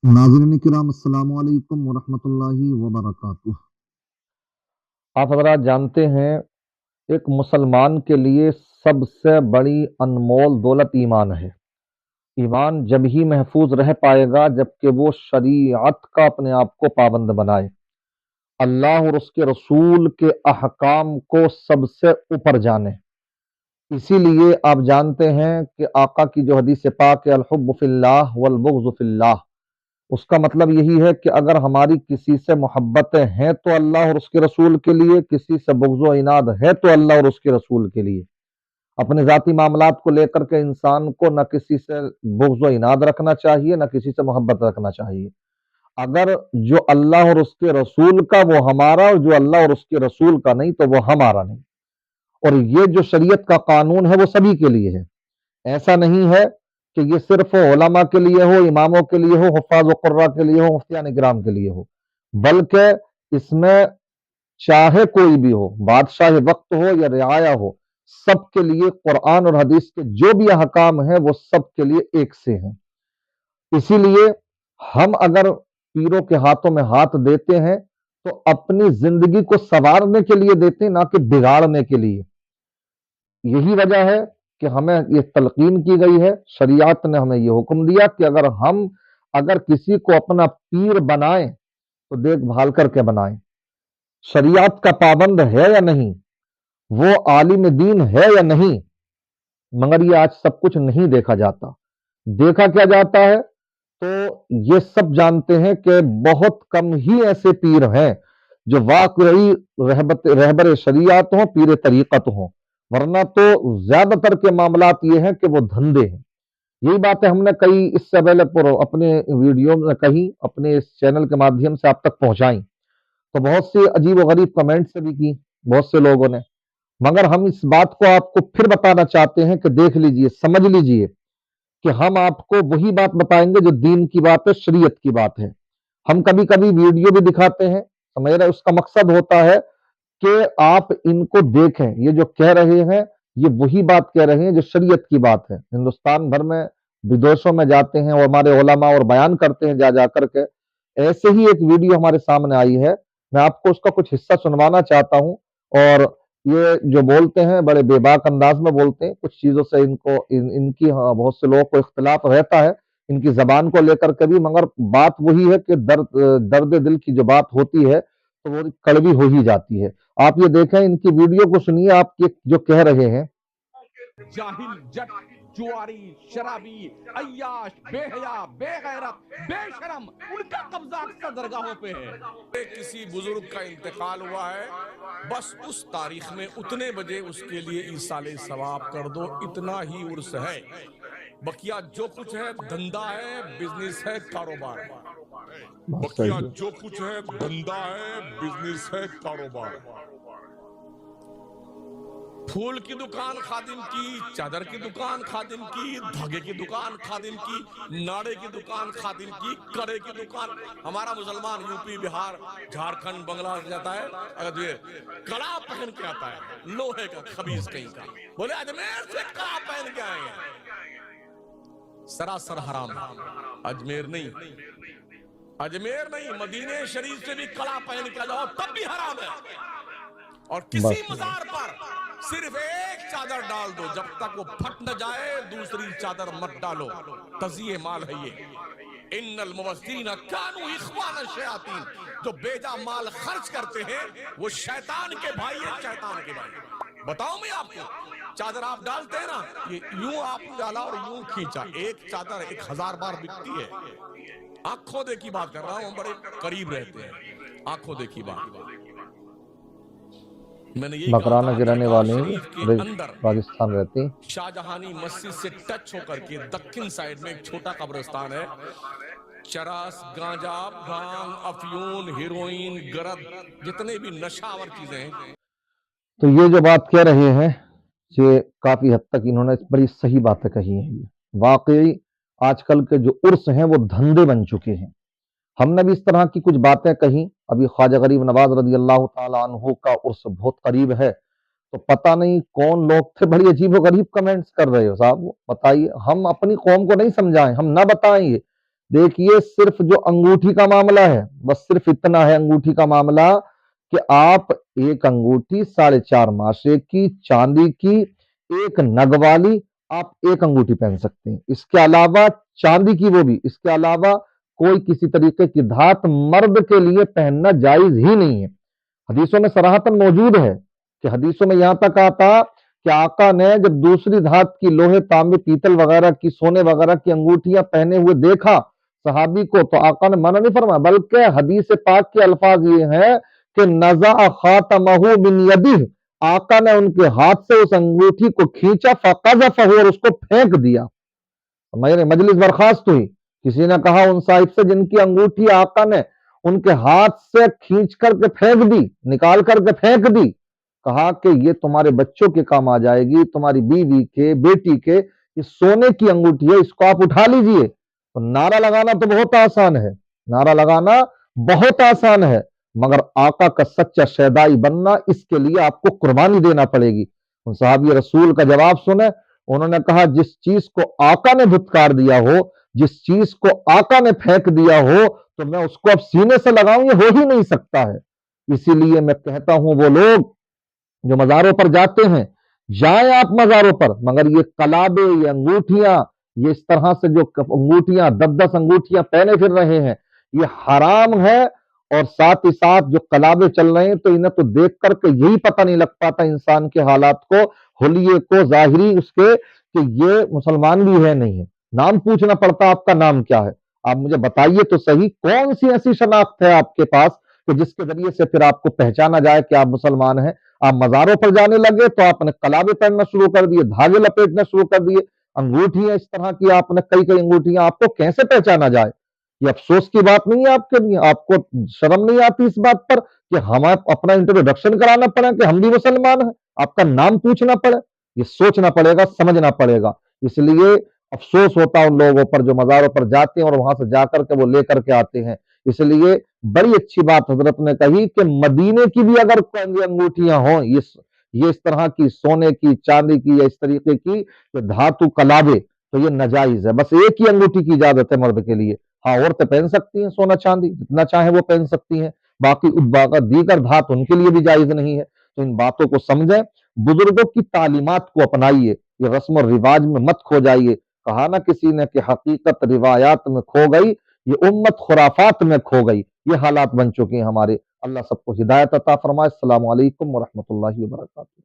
नाज़रीन किराम अस्सलाम वालेकुम वरहमतुल्लाहि वबरकातुह। आप हजरात जानते हैं, एक मुसलमान के लिए सबसे बड़ी अनमोल दौलत ईमान है। ईमान जब ही महफूज रह पाएगा जबकि वो शरीयत का अपने आप को पाबंद बनाए, अल्लाह और उसके रसूल के अहकाम को सबसे ऊपर जाने। इसीलिए आप जानते हैं कि आका की जो हदीस पाक है, अल हुब्बु फिल्लाह वल बुग़्ज़ु फिल्लाह, उसका मतलब यही है कि अगर हमारी किसी से मोहब्बतें हैं तो अल्लाह और उसके रसूल के लिए, किसी से बुग़्ज़ व इनाद है तो अल्लाह और उसके रसूल के लिए। अपने ज़ाती मामलात को लेकर के इंसान को न किसी से बुग़्ज़ व इनाद रखना चाहिए, न किसी से मोहब्बत रखना चाहिए। अगर जो अल्लाह और उसके रसूल का वो हमारा, और जो अल्लाह और उसके रसूल का नहीं तो वो हमारा नहीं। और ये जो शरीयत का कानून है वो सभी के लिए है। ऐसा नहीं है कि ये सिर्फ उलमा के लिए हो, इमामों के लिए हो, हुफ़ाज़ व क़ुर्रा के लिए हो, मुफ्तियान इकराम के लिए हो, बल्कि इसमें चाहे कोई भी हो, बादशाह वक्त हो या रियाया हो, सबके लिए कुरान और हदीस के जो भी अहकाम है वो सबके लिए एक से हैं। इसीलिए हम अगर पीरों के हाथों में हाथ देते हैं तो अपनी जिंदगी को संवारने के लिए देते हैं, ना कि बिगाड़ने के लिए। यही वजह है कि हमें ये तलकीन की गई है, शरीयत ने हमें ये हुक्म दिया कि अगर किसी को अपना पीर बनाएं तो देखभाल करके बनाएं। शरीयत का पाबंद है या नहीं, वो आलिम दीन है या नहीं, मगर ये आज सब कुछ नहीं देखा जाता। देखा क्या जाता है, तो ये सब जानते हैं कि बहुत कम ही ऐसे पीर हैं जो वाकई रहबर शरीयत हों, पीर तरीक़त हों, वरना तो ज्यादातर के मामलात ये हैं कि वो धंधे हैं। यही बातें हमने कई इससे पहले अपने वीडियो में कही, अपने इस चैनल के माध्यम से आप तक पहुंचाई, तो बहुत से अजीब व गरीब कमेंट से भी की बहुत से लोगों ने। मगर हम इस बात को आपको फिर बताना चाहते हैं कि देख लीजिए, समझ लीजिए कि हम आपको वही बात बताएंगे जो दीन की बात है, शरीयत की बात है। हम कभी कभी वीडियो भी दिखाते हैं, समझ रहे, उसका मकसद होता है कि आप इनको देखें, ये जो कह रहे हैं ये वही बात कह रहे हैं जो शरीयत की बात है। हिंदुस्तान भर में विदेशों में जाते हैं और हमारे उलमा और बयान करते हैं जा जा करके। ऐसे ही एक वीडियो हमारे सामने आई है, मैं आपको उसका कुछ हिस्सा सुनवाना चाहता हूं। और ये जो बोलते हैं बड़े बेबाक अंदाज में बोलते हैं, कुछ चीजों से इनकी बहुत से लोगों को इख्तिलाफ रहता है इनकी जबान को लेकर के भी, मगर बात वही है कि दर्द दिल की जो बात होती है तो वो कड़वी हो ही जाती है। आप ये देखें, इनकी वीडियो को सुनिए, आप ये जो कह रहे हैं। जाहिल, जट, जुआरी, शराबी, अय्याश, बेहया, बेगैरत, बेशरम, उनका कब्जा अक्सर दरगाहों पे है। किसी बुजुर्ग का इंतकाल हुआ है, बस उस तारीख में उतने बजे उसके लिए ईसाले सवाब कर दो, इतना ही उर्स है। बकिया जो कुछ है धंधा है, बिजनेस है, कारोबार है। बकिया जो कुछ है धंधा है, बिजनेस है, कारोबार है। फूल की दुकान खादिम की, चादर की दुकान खादिम की, धागे की दुकान खादिम की, नाड़े की दुकान खादिम की, कड़े की दुकान। हमारा मुसलमान यूपी, बिहार, झारखंड, बांग्लादेश जाता है, अगर ये कड़ा पहन के आता है, लोहे का खबीज कहीं का, बोले अजमेर से कड़ा पहन के आए हैं, सरासर हराम। अजमेर नहीं, अजमेर नहीं, मदीने शरीफ से भी कड़ा पहन के आ जाओ तब भी हराम है। और किसी मजार पर सिर्फ एक चादर डाल दो, जब तक वो फट न जाए दूसरी चादर मत डालो, तज़िये माल है ये। इन्नल मुबस्सिरीन कानू इख्वान शयातीन, जो बेजा माल खर्च करते हैं वो शैतान के भाई है, शैतान के भाई। बताओ मैं आपको, चादर आप डालते हैं ना, ये यूं आप डाला और यूं खींचा, एक चादर 1000 बार बिकती है। आंखों देखी बात कर रहा हूं, बड़े करीब रहते हैं, आंखों देखी बात। मैंने यही कहा मकराना था, के रहने दरगाह वाले शरीफ के अंदर पाकिस्तान रहते हैं। शाहजहानी मस्जिद से टच होकर के दक्षिण साइड में एक छोटा कब्रिस्तान है। चरस, गांजा, भांग, अफयून, हीरोइन, गरद, जितने भी नशावर चीजें हैं। तो ये जो बात कह रहे हैं, ये काफी हद तक इन्होंने बड़ी सही बातें कही हैं। ये वाकई आजकल के जो उर्स हैं वो धंधे बन चुके हैं। हमने भी इस तरह की कुछ बातें कही। अभी ख्वाजा गरीब नवाज रजी अल्लाह ताला अन्हु का उर्स बहुत करीब है, तो पता नहीं कौन लोग थे, बड़ी अजीब गरीब कमेंट्स कर रहे हो साहब। बताइए, हम अपनी कौम को नहीं समझाएं, हम ना बताएं ये دیکھیے صرف جو انگوٹھی کا معاملہ ہے، بس صرف اتنا ہے انگوٹھی کا معاملہ کہ آپ ایک انگوٹھی 4.5 ماشے کی چاندی کی ایک نگ والی آپ ایک انگوٹھی پہن سکتے ہیں، اس کے علاوہ چاندی کی وہ بھی، اس کے علاوہ کوئی کسی طریقے کی دھات مرد کے لیے پہننا جائز ہی نہیں ہے۔ حدیثوں میں صراحتاً موجود ہے کہ حدیثوں میں یہاں تک آتا کہ آقا نے جب دوسری دھات کی لوہے تانبے پیتل وغیرہ کی سونے وغیرہ کی انگوٹھیاں پہنے ہوئے دیکھا صحابی کو تو آقا نے منع نہیں فرمایا، بلکہ حدیث پاک کے الفاظ یہ ہیں کہ نزع خاتمہ من یدہ، آقا نے ان کے ہاتھ سے اس انگوٹھی کو کھینچا فقذفہ، اور اس کو پھینک دیا۔ میرے مجلس برخاست ہوئی، کسی نے کہا ان صاحب سے جن کی انگوٹھی آقا نے ان کے ہاتھ سے کھینچ کر کے پھینک دی، نکال کر کے پھینک دی، کہا کہ یہ تمہارے بچوں کے کام آ جائے گی، تمہاری بیوی کے، بیٹی کے، یہ سونے کی انگوٹھی ہے، اس کو آپ اٹھا لیجئے۔ تو نعرہ لگانا تو بہت آسان ہے، نعرہ لگانا بہت آسان ہے، مگر آقا کا سچا شیدائی بننا، اس کے لیے آپ کو قربانی دینا پڑے گی۔ ان صحابی رسول کا جواب سنیں، انہوں نے کہا جس چیز کو آقا نے دھتکار دیا ہو، جس چیز کو آقا نے پھینک دیا ہو، تو میں اس کو اب سینے سے لگاؤں، یہ ہو ہی نہیں سکتا ہے۔ اسی لیے میں کہتا ہوں وہ لوگ جو مزاروں پر جاتے ہیں، جائیں آپ مزاروں پر، مگر یہ کلابے، یہ انگوٹھیاں، یہ اس طرح سے جو انگوٹھیاں 10 انگوٹھیاں پہنے پھر رہے ہیں، یہ حرام ہے۔ اور ساتھ ہی ساتھ جو کلابے چل رہے ہیں تو انہیں تو دیکھ کر کے یہی پتہ نہیں لگ پاتا انسان کے حالات کو، حلیے کو، ظاہری اس کے، کہ یہ مسلمان بھی ہے نہیں ہے۔ نام پوچھنا پڑتا آپ کا نام کیا ہے، آپ مجھے بتائیے تو صحیح کون سی ایسی شناخت ہے آپ کے پاس کہ جس کے ذریعے سے پھر آپ کو پہچانا جائے کہ آپ مسلمان ہیں۔ آپ مزاروں پر جانے لگے تو آپ نے کلابے پہننا شروع کر دیے، دھاگے لپیٹنا شروع کر دیے، انگوٹھیاں اس طرح کی آپ نے کئی انگوٹھیاں، آپ کو کیسے پہچانا جائے؟ یہ افسوس کی بات نہیں ہے آپ کے لیے؟ آپ کو شرم نہیں آتی اس بات پر کہ ہم اپنا انٹروڈکشن کرانا پڑے کہ ہم بھی مسلمان ہیں، آپ کا نام پوچھنا پڑے؟ یہ سوچنا پڑے گا، سمجھنا پڑے گا۔ اس لیے افسوس ہوتا ہے ان لوگوں پر جو مزاروں پر جاتے ہیں اور وہاں سے جا کر کے وہ لے کر کے آتے ہیں۔ اس لیے بڑی اچھی بات حضرت نے کہی کہ مدینے کی بھی اگر انگوٹھیاں ہوں، یہ اس طرح کی سونے کی، چاندی کی، یا اس طریقے کی دھاتو کلابے، تو یہ ناجائز ہے۔ بس ایک ہی انگوٹھی کی اجازت ہے مرد کے لیے، ہاں عورتیں پہن سکتی ہیں سونا چاندی جتنا چاہیں وہ پہن سکتی ہیں، باقی دیگر دھات ان کے لیے بھی جائز نہیں ہے۔ تو ان باتوں کو سمجھیں، بزرگوں کی تعلیمات کو اپنائیے، یہ رسم و رواج میں مت کھو جائیے۔ کہا نا کسی نے کہ حقیقت روایات میں کھو گئی، یہ امت خرافات میں کھو گئی۔ یہ حالات بن چکے ہیں ہمارے۔ اللہ سب کو ہدایت عطا فرمائے۔ السلام علیکم ورحمۃ اللہ وبرکاتہ۔